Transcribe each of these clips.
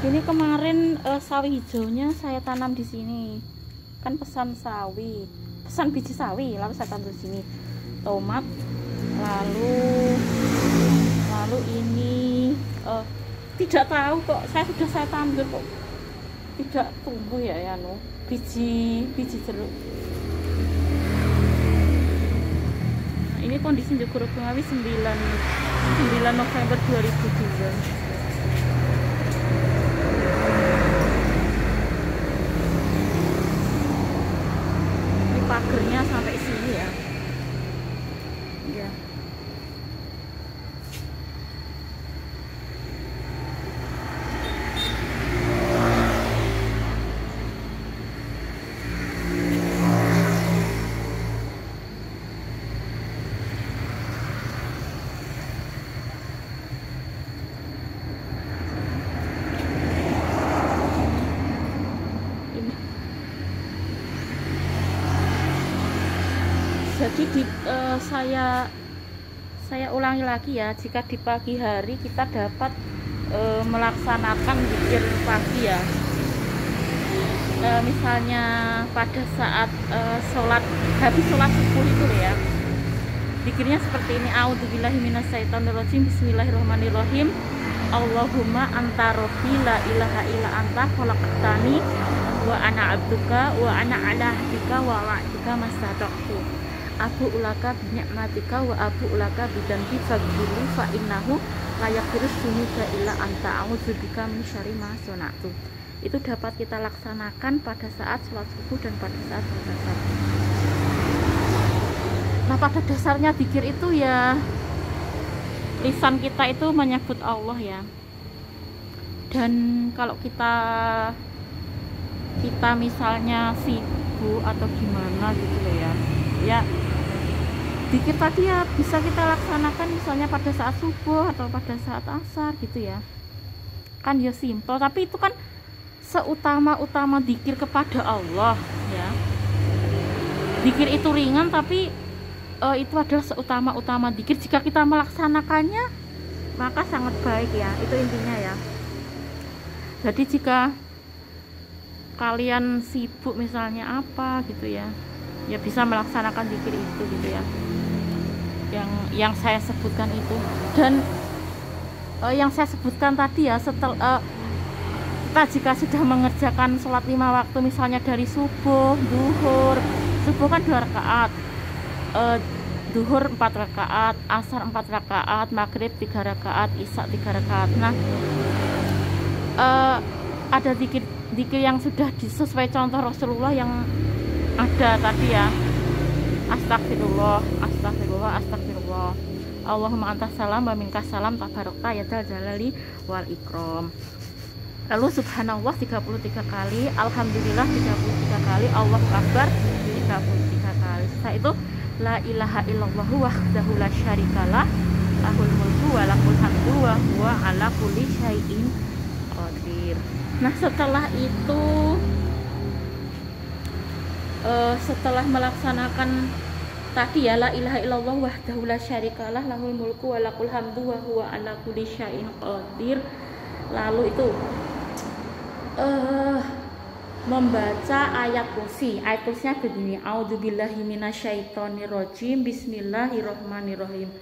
Ini kemarin sawi hijaunya saya tanam di sini. Kan pesan sawi, pesan biji sawi, lalu saya tanam di sini. Tomat, lalu ini tidak tahu kok saya tanam kok tidak tumbuh ya biji jeruk. Nah, ini kondisi Jogoro Bungawi 9 November 2002. Pagernya sampai sini ya. Jadi saya ulangi lagi ya, jika di pagi hari kita dapat melaksanakan zikir pagi ya, misalnya pada saat habis sholat subuh itu ya, zikirnya seperti ini: a'udzubillahi minasyaitonirrajim, bismillahirrahmanirrahim, Allahumma anta rabbi la ilaha illa anta khalaqtani wa ana abduka wa ana ala ahdika wa wa'dika mastata'tu, abu ulaka binikmatika wa abu ulaka bidanbi faghfirli fa innahu la yaghfirus dzunuba illa anta, a'udzubika min syarri ma sana'tu. Itu dapat kita laksanakan pada saat sholat subuh dan pada saat sholat asar. Nah, pada dasarnya zikir itu ya, lisan kita itu menyebut Allah ya. Dan kalau kita misalnya sibuk atau gimana gitu loh ya, zikir tadi ya bisa kita laksanakan misalnya pada saat subuh atau pada saat asar gitu ya. Kan ya simpel, tapi itu kan seutama-utama zikir kepada Allah ya. Zikir itu ringan, tapi itu adalah seutama-utama zikir. Jika kita melaksanakannya maka sangat baik ya, itu intinya ya. Jadi jika kalian sibuk misalnya apa gitu ya, ya bisa melaksanakan zikir itu gitu ya, yang saya sebutkan itu. Dan yang saya sebutkan tadi ya, setelah kita jika sudah mengerjakan sholat 5 waktu, misalnya dari subuh, duhur, subuh kan 2 rakaat, duhur 4 rakaat, asar 4 rakaat, maghrib 3 rakaat, isya 3 rakaat. Nah, ada zikir yang sudah sesuai contoh Rasulullah yang ada tadi ya. Astagfirullah, astagfirullah, astagfirullah, Allahumma antas salam wa minkas salam, tabarakta ya dzal jalali wal ikram. Lalu subhanallah 33 kali, alhamdulillah 33 kali, Allahu akbar 33 kali. Setelah itu la ilaha illallah wahdahu la syarikalah, lahul mulku wa lahul hamdu wa huwa ala kulli syai'in qadir. Nah, setelah itu setelah melaksanakan tadi ya, la ilaha illallah wahdahu la syarikalah, lahul mulku wa lahul hamdu wa huwa ala kulli syai'in qadir. Lalu itu membaca ayat kursi. Ayat kursinya begini: a'udzubillahi minasyaitonirrajim, bismillahirrahmanirrahim,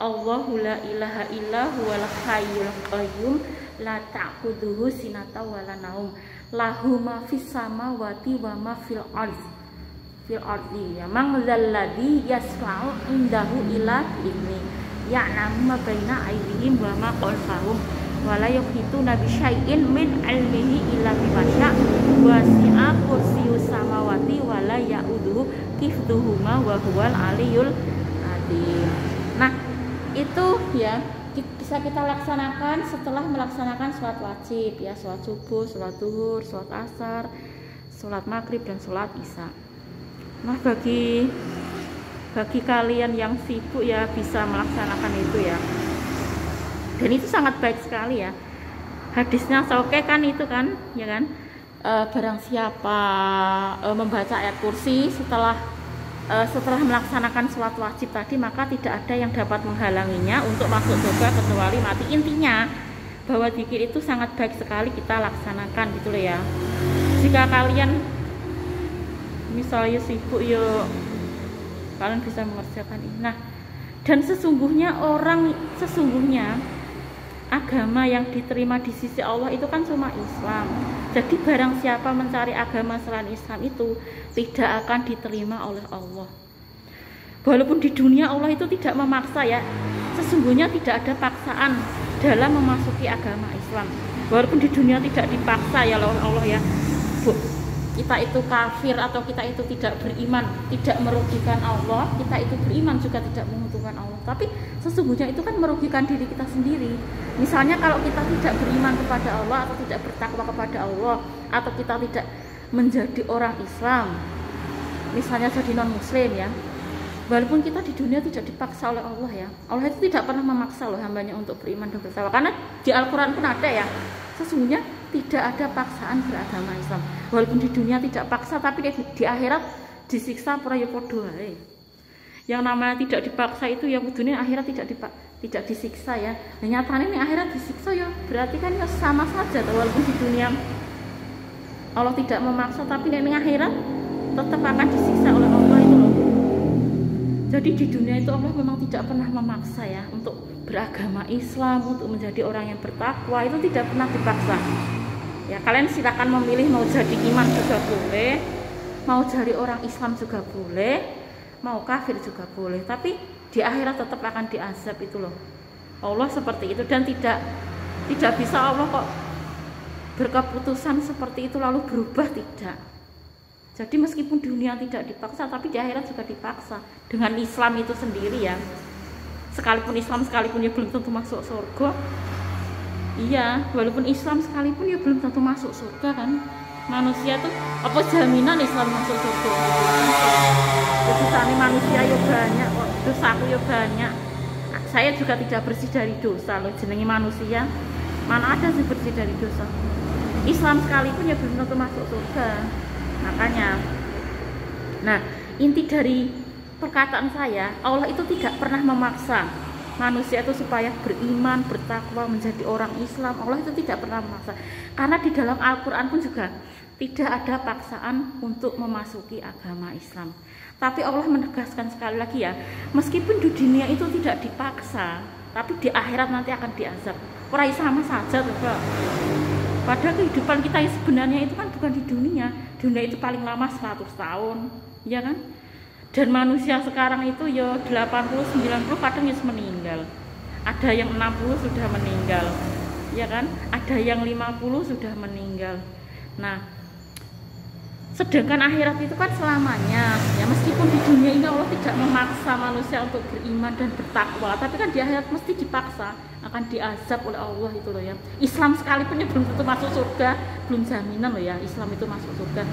Allahu la ilaha illa huwal hayyul qayyum, la ta'khudhuhu sinatun wa la naum, lahu ma fis samawati wa ma fil ardi, ya man dzalladzi yasfa'u indahu illa bi'izni, ya'lamu ma baina aydihim wa ma khalfahum wa la yuhituna bi syai'in min 'ilmihi illa bima syaa', wasi'a kursiyyus samawati wa la ya'uduhu hifdzuhuma wa huwal 'aliyyul 'azim. Nah, itu ya bisa kita laksanakan setelah melaksanakan sholat wajib ya, sholat subuh, sholat duhur, sholat asar, sholat maghrib, dan sholat isya. Nah, bagi kalian yang sibuk ya bisa melaksanakan itu ya, dan itu sangat baik sekali ya. Hadisnya oke kan, itu kan ya kan, barang siapa membaca ayat kursi setelah melaksanakan sholat wajib tadi, maka tidak ada yang dapat menghalanginya untuk masuk surga kecuali mati. Intinya bahwa zikir itu sangat baik sekali kita laksanakan gitu loh ya. Jika kalian misalnya sibuk ya kalian bisa mengerjakan ini. Nah, dan sesungguhnya agama yang diterima di sisi Allah itu kan cuma Islam. Jadi barang siapa mencari agama selain Islam itu tidak akan diterima oleh Allah. Walaupun di dunia Allah itu tidak memaksa ya, sesungguhnya tidak ada paksaan dalam memasuki agama Islam. Walaupun di dunia tidak dipaksa ya oleh Allah ya, kita itu kafir atau kita itu tidak beriman, tidak merugikan Allah, kita itu beriman juga tidak menguntungkan Allah. Tapi sesungguhnya itu kan merugikan diri kita sendiri. Misalnya kalau kita tidak beriman kepada Allah atau tidak bertakwa kepada Allah, atau kita tidak menjadi orang Islam, misalnya jadi non muslim ya, walaupun kita di dunia tidak dipaksa oleh Allah ya, Allah itu tidak pernah memaksa loh hambanya untuk beriman dan bertakwa. Karena di Al-Quran pun ada ya, sesungguhnya tidak ada paksaan beragama Islam. Walaupun di dunia tidak paksa, tapi di akhirat disiksa para podo. Yang namanya tidak dipaksa itu yang dunia akhirat tidak disiksa ya. Nah, nyatanya ini akhirat disiksa ya, berarti kan ya sama saja. Walaupun di dunia Allah tidak memaksa, tapi ini akhirat tetap akan disiksa oleh Allah itu loh. Jadi di dunia itu Allah memang tidak pernah memaksa ya untuk beragama Islam, untuk menjadi orang yang bertakwa, itu tidak pernah dipaksa. Ya, kalian silakan memilih mau jadi iman juga boleh, mau jadi orang Islam juga boleh, mau kafir juga boleh, tapi di akhirat tetap akan diazab itu loh. Allah seperti itu, dan tidak bisa Allah kok berkeputusan seperti itu lalu berubah, tidak. Jadi meskipun dunia tidak dipaksa, tapi di akhirat juga dipaksa. Dengan Islam itu sendiri ya, sekalipun Islam sekalipun ya belum tentu masuk surga. Iya, walaupun Islam sekalipun ya belum tentu masuk surga kan. Manusia tuh apa jaminan Islam masuk surga? Dosanya manusia ya banyak, dosaku ya banyak. Saya juga tidak bersih dari dosa loh, jenenge manusia. Mana ada sih bersih dari dosa? Islam sekalipun ya belum tentu masuk surga. Makanya, nah inti dari perkataan saya, Allah itu tidak pernah memaksa manusia itu supaya beriman, bertakwa, menjadi orang Islam. Allah itu tidak pernah memaksa. Karena di dalam Al-Quran pun juga tidak ada paksaan untuk memasuki agama Islam. Tapi Allah menegaskan sekali lagi ya, meskipun di dunia itu tidak dipaksa, tapi di akhirat nanti akan diazab. Orang sama saja tuh Pak. Padahal kehidupan kita yang sebenarnya itu kan bukan di dunia. Dunia itu paling lama 100 tahun, ya kan? Dan manusia sekarang itu ya 80-90 kadang ya meninggal. Ada yang 60 sudah meninggal, ya kan? Ada yang 50 sudah meninggal. Nah, sedangkan akhirat itu kan selamanya. Ya meskipun di dunia ini Allah tidak memaksa manusia untuk beriman dan bertakwa, tapi kan di akhirat mesti dipaksa, akan diazab oleh Allah itu loh ya. Islam sekalipun ya belum tentu masuk surga, belum jaminan loh ya Islam itu masuk surga.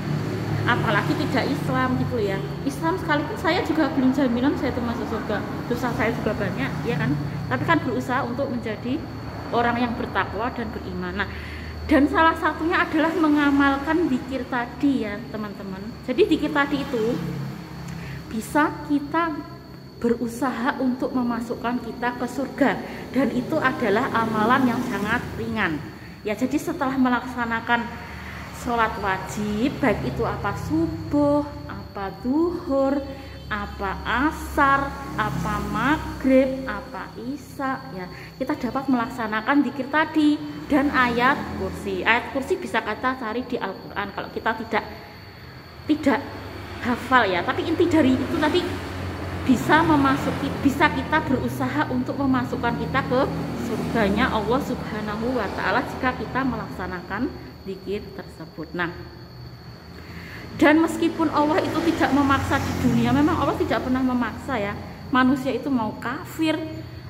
Apalagi tidak Islam gitu ya. Islam sekalipun saya juga belum jaminan saya itu masuk surga. Dosa saya juga banyak, ya kan? Tapi kan berusaha untuk menjadi orang yang bertakwa dan beriman. Nah, dan salah satunya adalah mengamalkan zikir tadi ya teman-teman. Jadi zikir tadi itu bisa kita berusaha untuk memasukkan kita ke surga, dan itu adalah amalan yang sangat ringan. Ya, jadi setelah melaksanakan sholat wajib, baik itu apa subuh, apa duhur, apa asar, apa maghrib, apa isya, ya kita dapat melaksanakan zikir tadi dan ayat kursi. Ayat kursi bisa kita cari di Al-Quran kalau kita tidak hafal ya. Tapi inti dari itu tadi bisa kita berusaha untuk memasukkan kita ke surganya Allah Subhanahu wa Ta'ala jika kita melaksanakan zikir tersebut. Nah, dan meskipun Allah itu tidak memaksa di dunia, memang Allah tidak pernah memaksa ya. Manusia itu mau kafir,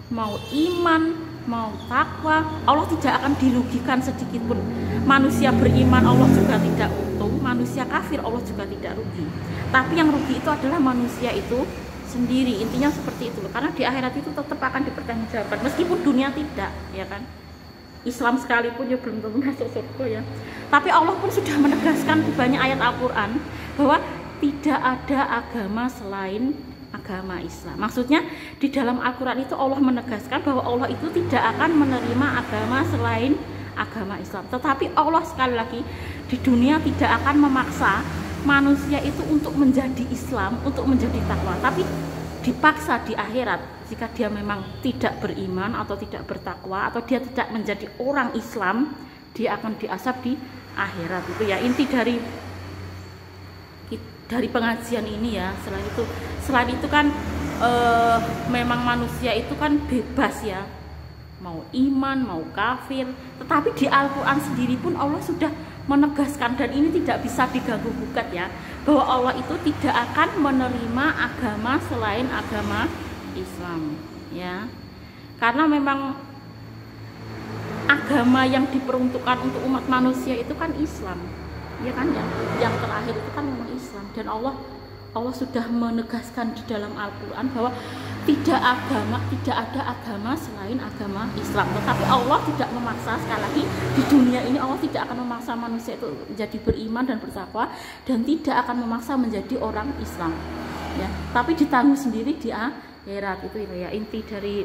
mau iman, mau takwa, Allah tidak akan dirugikan sedikit pun. Manusia beriman Allah juga tidak untung, manusia kafir Allah juga tidak rugi. Tapi yang rugi itu adalah manusia itu sendiri. Intinya seperti itu loh. Karena di akhirat itu tetap akan dipertanggungjawabkan meskipun dunia tidak, ya kan? Islam sekalipun ya belum tentu masuk surga ya. Tapi Allah pun sudah menegaskan di banyak ayat Al-Quran bahwa tidak ada agama selain agama agama Islam. Maksudnya di dalam Al-Quran itu Allah menegaskan bahwa Allah itu tidak akan menerima agama selain agama Islam. Tetapi Allah sekali lagi di dunia tidak akan memaksa manusia itu untuk menjadi Islam, untuk menjadi takwa, tapi dipaksa di akhirat. Jika dia memang tidak beriman atau tidak bertakwa atau dia tidak menjadi orang Islam, dia akan diazab di akhirat. Itu ya inti dari pengajian ini ya. Selain itu kan memang manusia itu kan bebas ya, mau iman mau kafir. Tetapi di Al-Quran sendiri pun Allah sudah menegaskan, dan ini tidak bisa diganggu gugat ya, bahwa Allah itu tidak akan menerima agama selain agama Islam ya. Karena memang agama yang diperuntukkan untuk umat manusia itu kan Islam ya kan, yang terakhir itu kan memang Islam. Dan Allah sudah menegaskan di dalam Al-Quran bahwa tidak ada agama selain agama Islam. Tetapi Allah tidak memaksa, sekali lagi di dunia ini Allah tidak akan memaksa manusia itu menjadi beriman dan bertakwa, dan tidak akan memaksa menjadi orang Islam ya. Tapi ditanggung sendiri di akhirat. Itu ya inti dari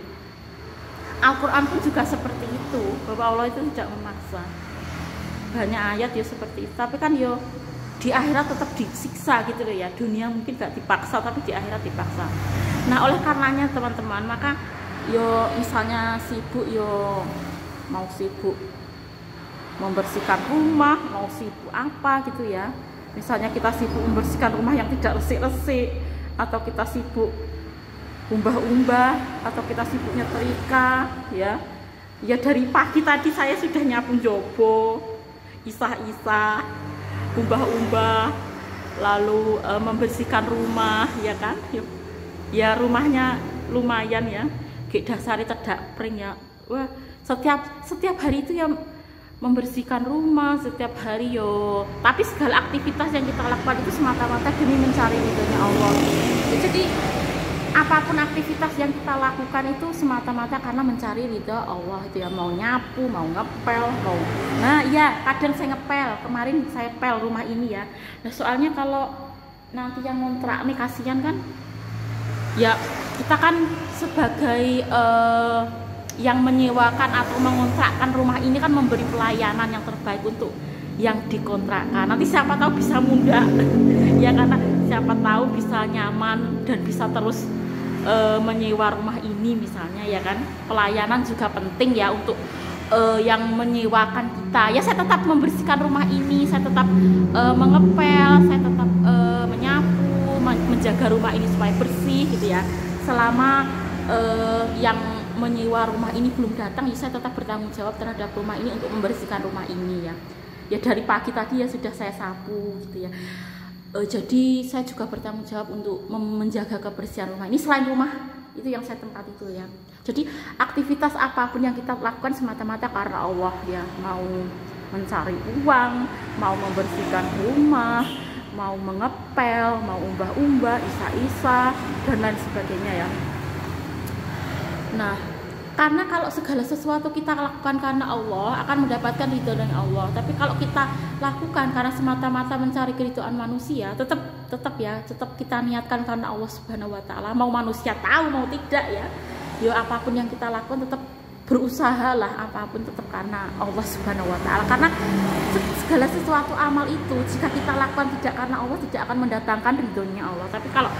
Al-Quran pun juga seperti itu, bahwa Allah itu tidak memaksa. Banyak ayat ya seperti itu, tapi kan yo di akhirat tetap disiksa gitu loh ya. Dunia mungkin gak dipaksa, tapi di akhirat dipaksa. Nah oleh karenanya teman-teman, maka yo misalnya sibuk, yo mau sibuk membersihkan rumah, mau sibuk apa gitu ya. Misalnya kita sibuk membersihkan rumah yang tidak resik-resik, atau kita sibuk umbah-umbah, atau kita sibuk nyetrika ya. Ya dari pagi tadi saya sudah nyapu jobo, isah-isah, umbah-umbah, lalu membersihkan rumah ya kan. Ya rumahnya lumayan ya, kayak dasarnya tidak pring ya. Wah, setiap hari itu ya membersihkan rumah setiap hari yo. Tapi segala aktivitas yang kita lakukan itu semata-mata demi mencari ridhonya Allah. Jadi apapun aktivitas yang kita lakukan itu semata-mata karena mencari ridho Allah itu ya. Mau nyapu, mau ngepel, kadang saya ngepel. Kemarin saya pel rumah ini ya. Nah soalnya kalau nanti yang ngontrak nih kasihan kan ya, kita kan sebagai yang menyewakan atau mengontrakkan rumah ini kan memberi pelayanan yang terbaik untuk yang dikontrakkan. Nanti siapa tahu bisa mudah ya, karena siapa tahu bisa nyaman dan bisa terus menyewa rumah ini misalnya ya kan. Pelayanan juga penting ya untuk yang menyewakan kita ya. Saya tetap membersihkan rumah ini, saya tetap mengepel, saya tetap menyapu, menjaga rumah ini supaya bersih gitu ya. Selama yang menyewa rumah ini belum datang ya, saya tetap bertanggung jawab terhadap rumah ini untuk membersihkan rumah ini ya. Ya dari pagi tadi ya sudah saya sapu gitu ya. Jadi saya juga bertanggung jawab untuk menjaga kebersihan rumah ini. Selain rumah itu yang saya tempat itu ya. Jadi aktivitas apapun yang kita lakukan semata-mata karena Allah ya. Mau mencari uang, mau membersihkan rumah, mau mengepel, mau umbah-umbah, isah-isah dan lain sebagainya ya. Nah, karena kalau segala sesuatu kita lakukan karena Allah akan mendapatkan ridho dari Allah. Tapi kalau kita lakukan karena semata-mata mencari keridhaan manusia, tetap kita niatkan karena Allah Subhanahu wa taala. Mau manusia tahu mau tidak ya. Ya apapun yang kita lakukan tetap berusahalah, apapun tetap karena Allah Subhanahu wa taala. Karena segala sesuatu amal itu jika kita lakukan tidak karena Allah tidak akan mendatangkan ridhonya Allah. Tapi kalau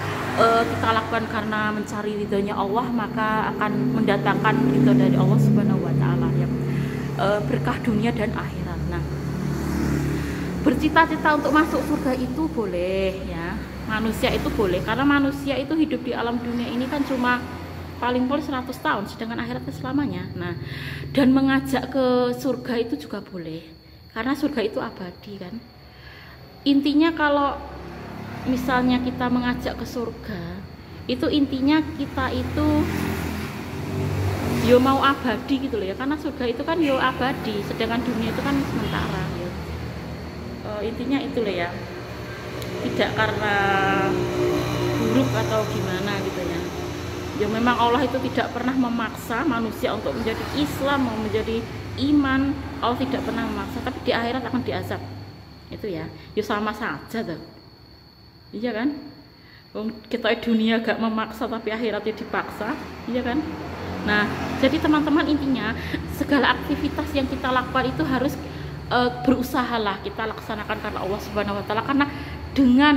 kita lakukan karena mencari ridhonya Allah, maka akan mendatangkan ridho dari Allah Subhanahu wa taala ya. Berkah dunia dan akhirat. Nah, bercita-cita untuk masuk surga itu boleh ya. Manusia itu boleh, karena manusia itu hidup di alam dunia ini kan cuma paling pol 100 tahun, sedangkan akhiratnya selamanya. Nah, dan mengajak ke surga itu juga boleh, karena surga itu abadi kan. Intinya kalau misalnya kita mengajak ke surga, itu intinya kita itu yo mau abadi gitu loh ya, karena surga itu kan yo abadi, sedangkan dunia itu kan sementara ya. Intinya itu loh ya, tidak karena buruk atau gimana gitu ya. Ya memang Allah itu tidak pernah memaksa manusia untuk menjadi Islam, mau menjadi iman. Allah tidak pernah memaksa, tapi di akhirat akan diazab. Itu ya. Ya sama saja tuh. Iya kan? Kita dunia gak memaksa tapi akhiratnya dipaksa, iya kan? Nah, jadi teman-teman, intinya segala aktivitas yang kita lakukan itu harus berusahalah kita laksanakan karena Allah Subhanahu wa taala, karena dengan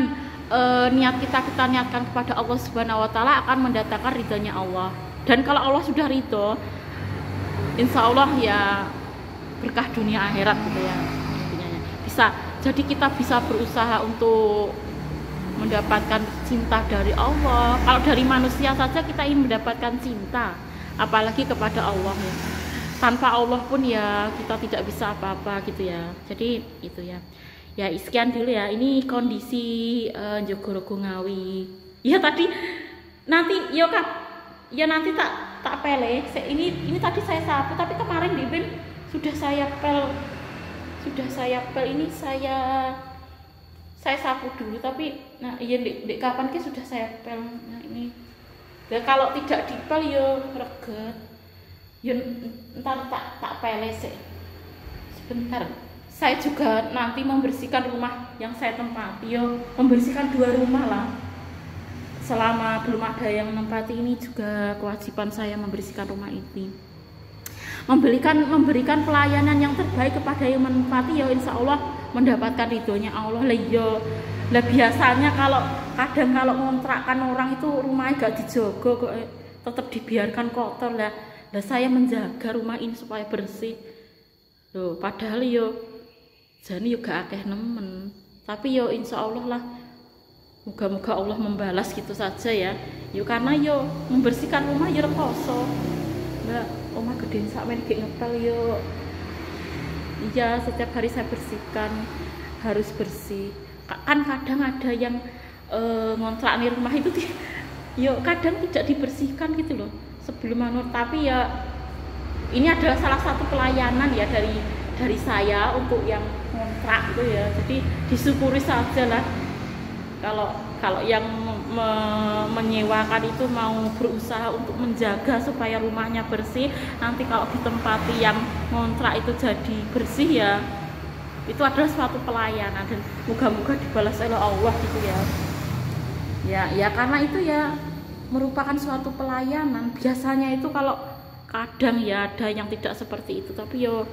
niat kita niatkan kepada Allah Subhanahu wa taala akan mendatangkan ridhonya Allah. Dan kalau Allah sudah ridho, insya Allah ya berkah dunia akhirat gitu ya, intinya bisa. Jadi kita bisa berusaha untuk mendapatkan cinta dari Allah. Kalau dari manusia saja kita ingin mendapatkan cinta, apalagi kepada Allah ya. Tanpa Allah pun ya kita tidak bisa apa-apa gitu ya. Jadi itu ya. Ya sekian dulu ya. Ini kondisi Jogorogo Ngawi. Ya tadi nanti yo Kak, ya nanti tak pele. Ini tadi saya sapu, tapi kemarin di bin sudah saya pel ini saya sapu dulu, tapi nah iya dek kapan ke sudah saya pel. Nah ini ya, kalau tidak dipel yo reget. Ya ntar tak pele sih sebentar. Saya juga nanti membersihkan rumah yang saya tempati, yo membersihkan 2 rumah lah. Selama belum ada yang menempati ini juga kewajiban saya membersihkan rumah ini, memberikan pelayanan yang terbaik kepada yang menempati, ya insya Allah mendapatkan ridhonya Allah. Lah biasanya kalau ngontrakkan orang itu rumahnya gak dijogo kok, tetap dibiarkan kotor lah. Nah saya menjaga rumah ini supaya bersih loh, padahal yo jani yo gak akeh nemen, tapi yo insya Allah lah, moga-moga Allah membalas gitu saja ya. Yo karena yo membersihkan rumah yo rekoso mbak, omah gede sakmen gek ngepel yo. Iya, setiap hari saya bersihkan, harus bersih. Kan kadang ada yang ngontrak di rumah itu yo kadang tidak dibersihkan gitu loh sebelum tapi ya ini adalah salah satu pelayanan ya dari saya untuk yang ngontrak gitu ya. Jadi disyukuri saja lah kalau yang menyewakan itu mau berusaha untuk menjaga supaya rumahnya bersih. Nanti kalau ditempati yang ngontrak itu jadi bersih ya, itu adalah suatu pelayanan dan moga-moga dibalas oleh Allah gitu ya. Ya karena itu ya merupakan suatu pelayanan. Biasanya itu kalau kadang ya ada yang tidak seperti itu, tapi yo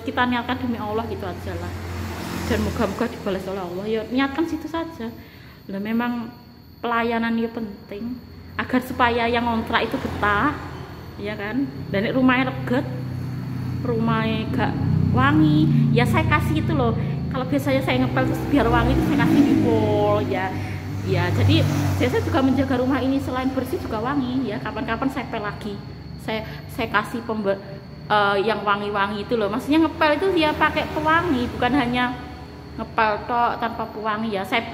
kita niatkan demi Allah gitu aja lah, dan moga-moga dibalas oleh Allah. Yo niatkan situ saja lah. Memang pelayanan itu penting agar supaya yang ngontrak itu betah, ya kan. Dan rumahnya reget, rumahnya gak wangi, ya saya kasih itu loh. Kalau biasanya saya ngepel terus biar wangi, itu saya kasih di pol ya. Ya, jadi saya juga menjaga rumah ini selain bersih juga wangi ya. Kapan-kapan saya pel lagi. Saya kasih yang wangi-wangi itu loh. Maksudnya ngepel itu dia pakai pewangi, bukan hanya ngepel tok tanpa pewangi ya. Saya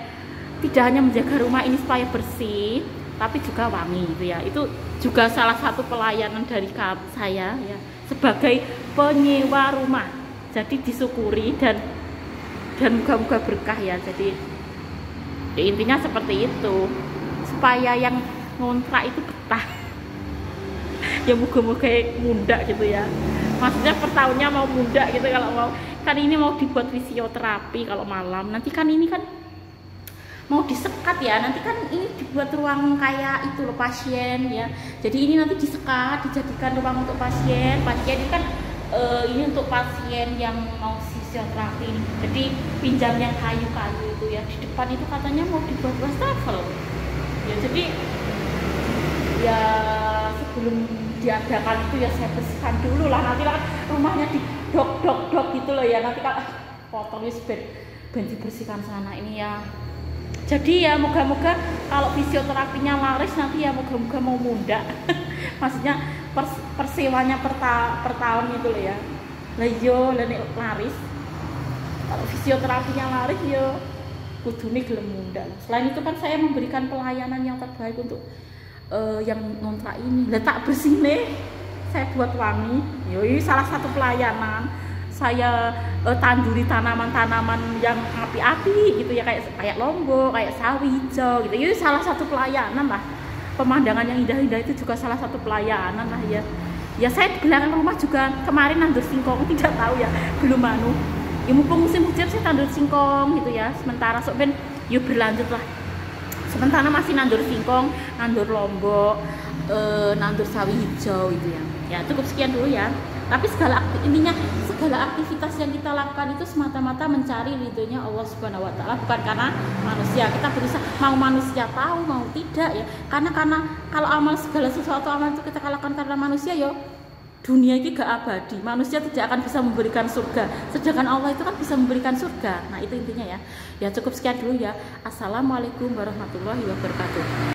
tidak hanya menjaga rumah ini supaya bersih, tapi juga wangi gitu ya. Itu juga salah satu pelayanan dari saya ya sebagai penyewa rumah. Jadi disyukuri dan moga-moga berkah ya. Jadi ya intinya seperti itu, supaya yang ngontrak itu betah. Ya moga-moga muda gitu ya, maksudnya per tahunnya mau muda gitu. Kalau mau, kan ini mau dibuat fisioterapi kalau malam, nanti kan ini kan mau disekat ya, nanti kan ini dibuat ruang kayak itu loh pasien ya. Jadi ini nanti disekat, dijadikan ruang untuk pasien ini kan ini untuk pasien yang mau fisioterapi ini. Jadi pinjam yang kayu-kayu itu ya, di depan itu katanya mau dibuat wastafel ya. Jadi ya sebelum diadakan itu ya saya bersihkan dulu lah. Nanti kan rumahnya di dok gitu loh ya, nanti kan kotor wis ben dibersihkan sana ini ya. Jadi ya moga-moga kalau fisioterapinya laris nanti ya moga-moga mau muda. Maksudnya persewanya per tahun itu loh ya. Lah yo laris. Kalau fisioterapinya laris yo kudune gelem muda. Selain itu kan saya memberikan pelayanan yang terbaik untuk yang ngontrak ini. Lah tak bersihne saya buat wangi. Yo ini salah satu pelayanan. Saya tanduri tanaman-tanaman yang api-api gitu ya, kayak lombok, kayak sawi hijau gitu. Itu salah satu pelayanan lah. Pemandangan yang indah-indah itu juga salah satu pelayanan lah ya. Ya saya di belakang rumah juga kemarin nandur singkong, tidak tahu ya, belum ya mumpung musim hujan saya tandur singkong gitu ya. Sementara sok ben yuk berlanjut lah. sementara masih nandur singkong, nandur lombok, nandur sawi hijau itu ya. Ya cukup sekian dulu ya. Tapi intinya segala aktivitas yang kita lakukan itu semata-mata mencari ridhonya Allah Subhanahu Wa Taala, bukan karena manusia. Kita berusaha, mau manusia tahu mau tidak ya. Karena kalau amal segala sesuatu amal itu kita lakukan karena manusia ya, dunia ini gak abadi. Manusia tidak akan bisa memberikan surga, sedangkan Allah itu kan bisa memberikan surga. Nah itu intinya ya. Ya cukup sekian dulu ya. Assalamualaikum warahmatullahi wabarakatuh.